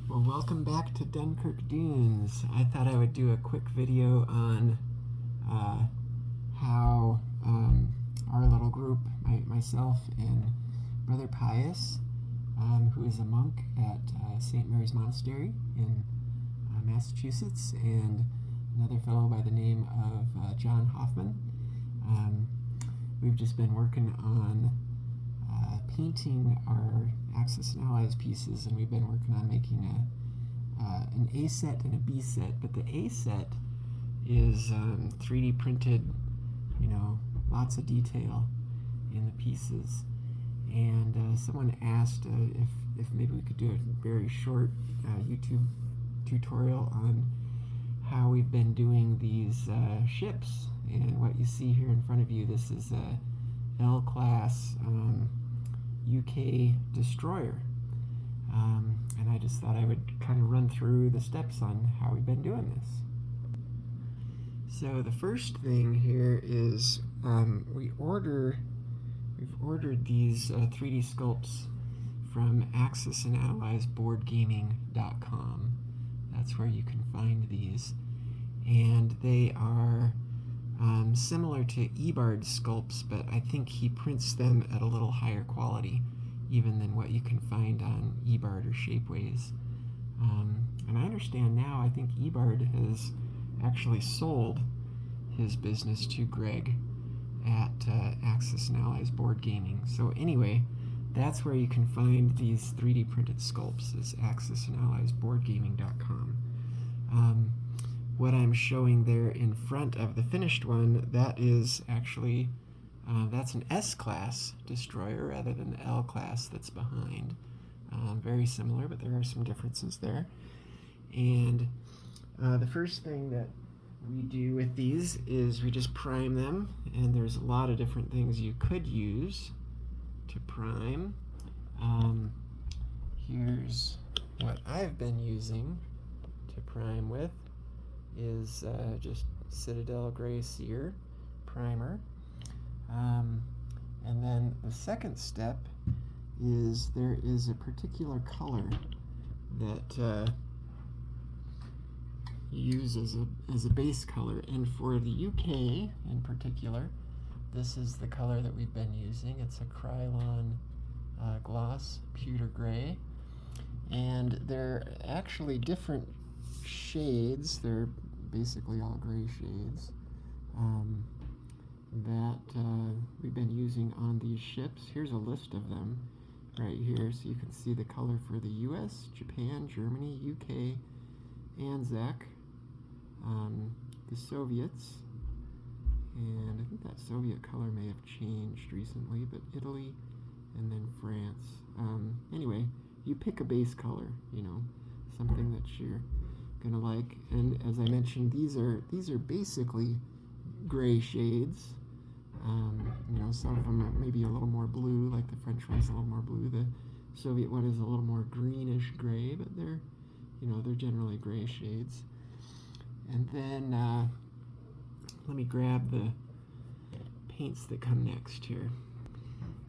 Well, welcome back to Dunkirk Dunes. I thought I would do a quick video on how our little group, myself and Brother Pius, who is a monk at St. Mary's Monastery in Massachusetts, and another fellow by the name of John Hoffman. We've just been working on painting our Axis and Allies pieces, and we've been working on making an A set and a B set. But the A set is 3D printed, lots of detail in the pieces. And someone asked if maybe we could do a very short YouTube tutorial on how we've been doing these ships. And what you see here in front of you, this is a L-class UK destroyer. And I just thought I would kind of run through the steps on how we've been doing this. So the first thing here is we've ordered these 3D sculpts from Axis and Allies boardgaming.com. That's where you can find these. And they are similar to Ebard's sculpts, but I think he prints them at a little higher quality even than what you can find on Ebard or Shapeways. And I understand now, I think Ebard has actually sold his business to Greg at Axis and Allies Board Gaming. So anyway, that's where you can find these 3D printed sculpts, is Axis and Allies boardgaming.com. What I'm showing there in front of the finished one, that is actually that's an S-class destroyer rather than the L-class that's behind. Very similar, but there are some differences there. And the first thing that we do with these is we just prime them, and there's a lot of different things you could use to prime. Here's what I've been using to prime with is just Citadel Gray Sear primer. And then the second step is there is a particular color that you use as a base color, and for the UK in particular, this is the color that we've been using. It's a Krylon gloss pewter gray, and they're actually different shades. They're basically all gray shades that we've been using on these ships. Here's a list of them right here, so you can see the color for the US, Japan, Germany, UK, Anzac, the Soviets, and I think that Soviet color may have changed recently, but Italy, and then France. Anyway, you pick a base color, something that you're gonna like. And as I mentioned, these are basically gray shades. Some of them are maybe a little more blue, like the French one is a little more blue. The Soviet one is a little more greenish gray, but they're generally gray shades. And then let me grab the paints that come next here.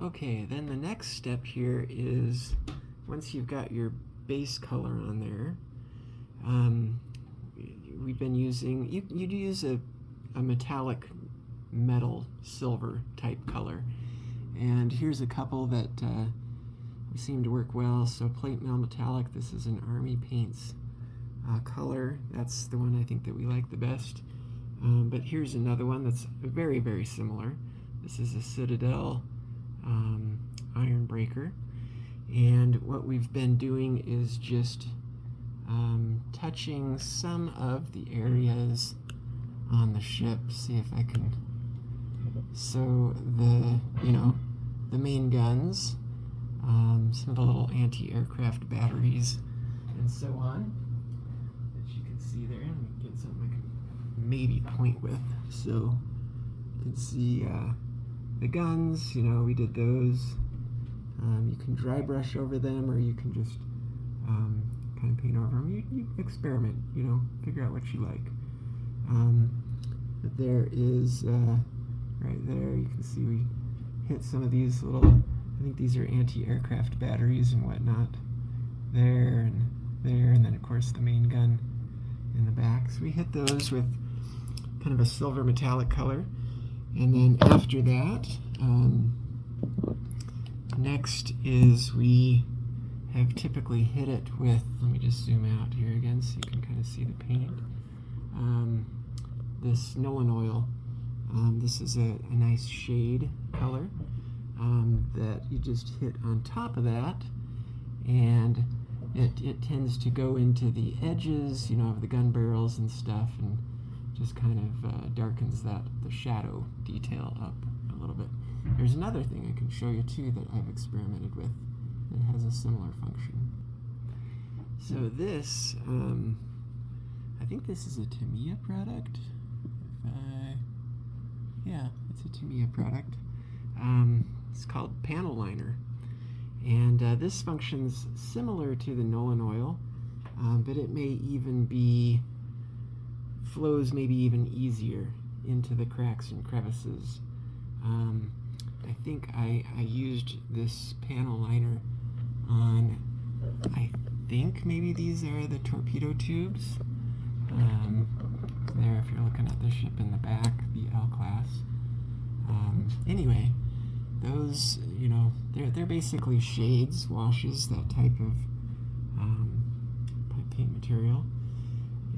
Okay, then the next step here is, once you've got your base color on there, we've been using, you'd use a metallic metal silver type color, and here's a couple that seem to work well. So plate mail metallic, this is an Army Paints color. That's the one I think that we like the best. But here's another one that's very, very similar. This is a Citadel Iron Breaker, and what we've been doing is just touching some of the areas on the ship. See if I can. So the main guns, some of the little anti-aircraft batteries, and so on, that you can see there. And get something I can maybe point with. So you can see the guns. We did those. You can dry brush over them, or you can just kind of paint over them. You experiment, figure out what you like. But there is, right there, you can see we hit some of these little, I think these are anti-aircraft batteries and whatnot there, and there, and then of course the main gun in the back. So we hit those with kind of a silver metallic color. And then after that, next is we have typically hit it with, let me just zoom out here again so you can kind of see the paint. This Nolan oil. This is a nice shade color that you just hit on top of that, and it tends to go into the edges, of the gun barrels and stuff, and just kind of darkens the shadow detail up a little bit. There's another thing I can show you too that I've experimented with that has a similar function. So this, I think this is a Tamiya product. Yeah, it's a Tamiya product. It's called Panel Liner. And this functions similar to the Nolan oil, but it may even flows maybe even easier into the cracks and crevices. I think I used this panel liner on, I think maybe these are the torpedo tubes. There, if you're looking at the ship in the back, the L-class. Anyway, those, they're basically shades, washes, that type of paint material.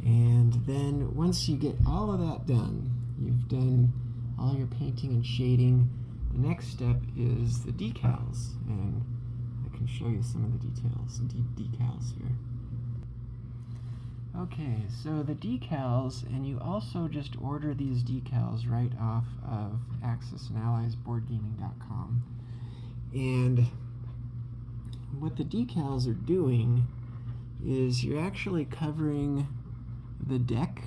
And then once you get all of that done, you've done all your painting and shading, the next step is the decals. And I can show you some of the decals here. Okay, so the decals, and you also just order these decals right off of Axis and Allies BoardGaming.com. And what the decals are doing is you're actually covering the deck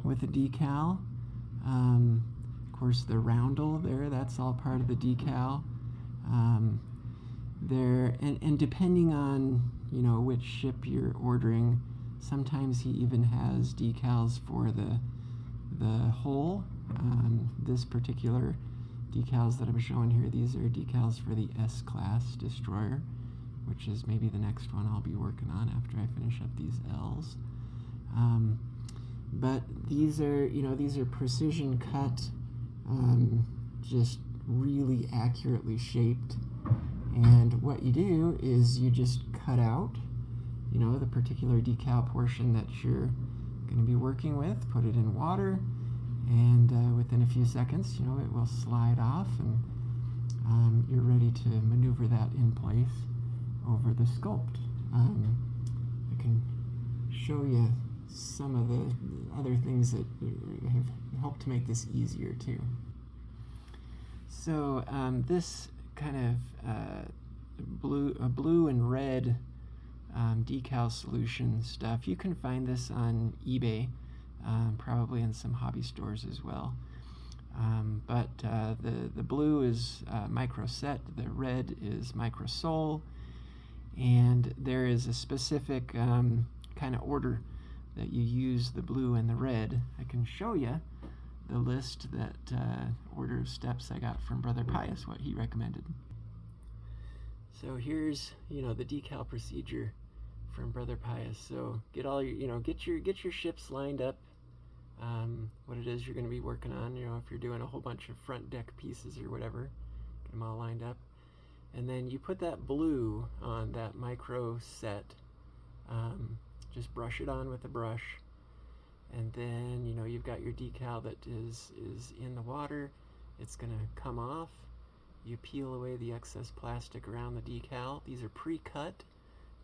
with a decal. Of course, the roundel there, that's all part of the decal. And depending on, which ship you're ordering, sometimes he even has decals for the hull. This particular decals that I'm showing here, these are decals for the S-class destroyer, which is maybe the next one I'll be working on after I finish up these L's. But these are precision cut, just really accurately shaped. And what you do is you just cut out the particular decal portion that you're going to be working with, put it in water, and within a few seconds, it will slide off, and you're ready to maneuver that in place over the sculpt. I can show you some of the other things that have helped to make this easier too. So this kind of blue and red decal solution stuff. You can find this on eBay, probably in some hobby stores as well. But the blue is microset, the red is microsole, and there is a specific kind of order that you use the blue and the red. I can show you the list that order of steps I got from Brother Pius, what he recommended. So here's the decal procedure from Brother Pius. So get all your get your ships lined up, what it is you're going to be working on. If you're doing a whole bunch of front deck pieces or whatever, get them all lined up, and then you put that blue on that micro set. Just brush it on with a brush, and then you've got your decal that is in the water. It's going to come off. You peel away the excess plastic around the decal. These are pre-cut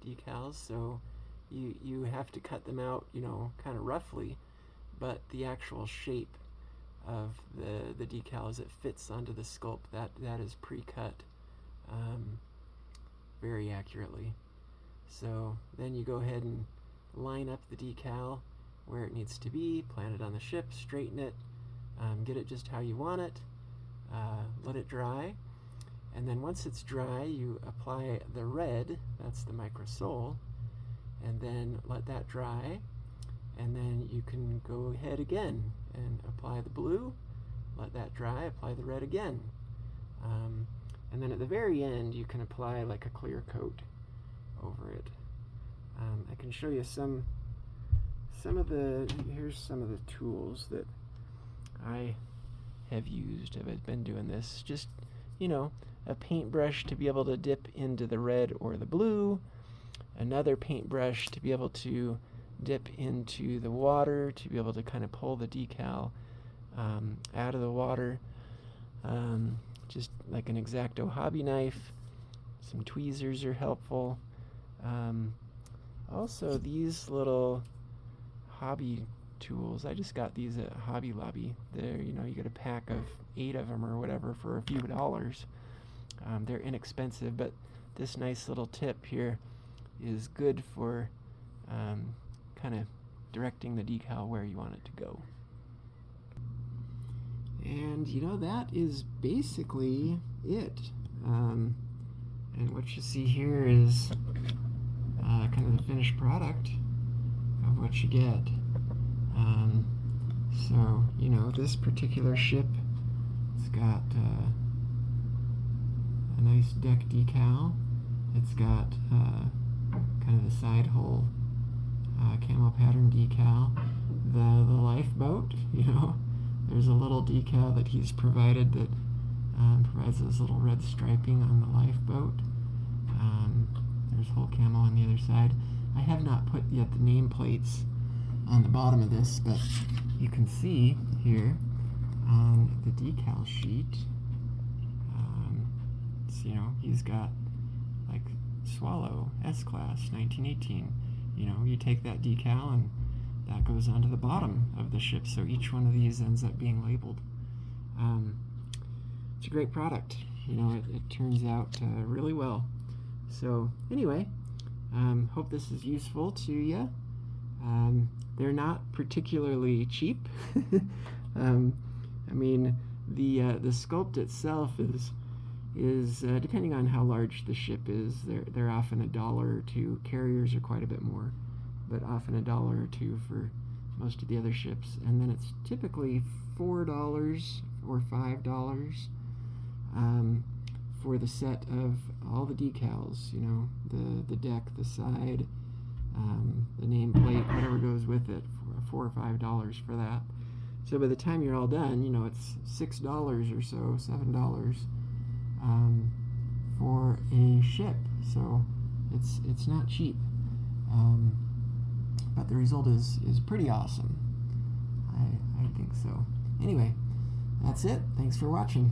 decals, so you have to cut them out, kind of roughly, but the actual shape of the decal as it fits onto the sculpt, that is pre-cut very accurately. So then you go ahead and line up the decal where it needs to be, plant it on the ship, straighten it, get it just how you want it, let it dry. And then once it's dry, you apply the red, that's the microsole, and then let that dry, and then you can go ahead again and apply the blue, let that dry, apply the red again. And then at the very end, you can apply like a clear coat over it. I can show you some of the, here's some of the tools that I have used. I've been doing this. Just, a paintbrush to be able to dip into the red or the blue, another paintbrush to be able to dip into the water, to be able to kind of pull the decal out of the water, just like an X-Acto hobby knife. Some tweezers are helpful. Also, these little hobby tools, I just got these at Hobby Lobby. They're, you get a pack of 8 of them or whatever for a few dollars. They're inexpensive, but this nice little tip here is good for kind of directing the decal where you want it to go. And that is basically it. And what you see here is kind of the finished product of what you get. So, this particular ship, it's got a nice deck decal. It's got kind of the side hull camo pattern decal. The lifeboat, there's a little decal that he's provided that provides this little red striping on the lifeboat. There's hull camo on the other side. I have not put yet the nameplates on the bottom of this, but you can see here on the decal sheet, he's got like Swallow S-Class 1918. You take that decal and that goes onto the bottom of the ship, so each one of these ends up being labeled. It's a great product. It turns out really well. So anyway, hope this is useful to you. They're not particularly cheap. The sculpt itself is depending on how large the ship is, they're often $1 or $2. Carriers are quite a bit more, but often $1 or $2 for most of the other ships. And then it's typically $4 or $5 for the set of all the decals. The deck, the side, the nameplate, whatever goes with it, for $4 or $5 for that. So by the time you're all done, it's $6 or so, $7 for a ship. So it's not cheap, but the result is pretty awesome. I think so. Anyway, that's it. Thanks for watching.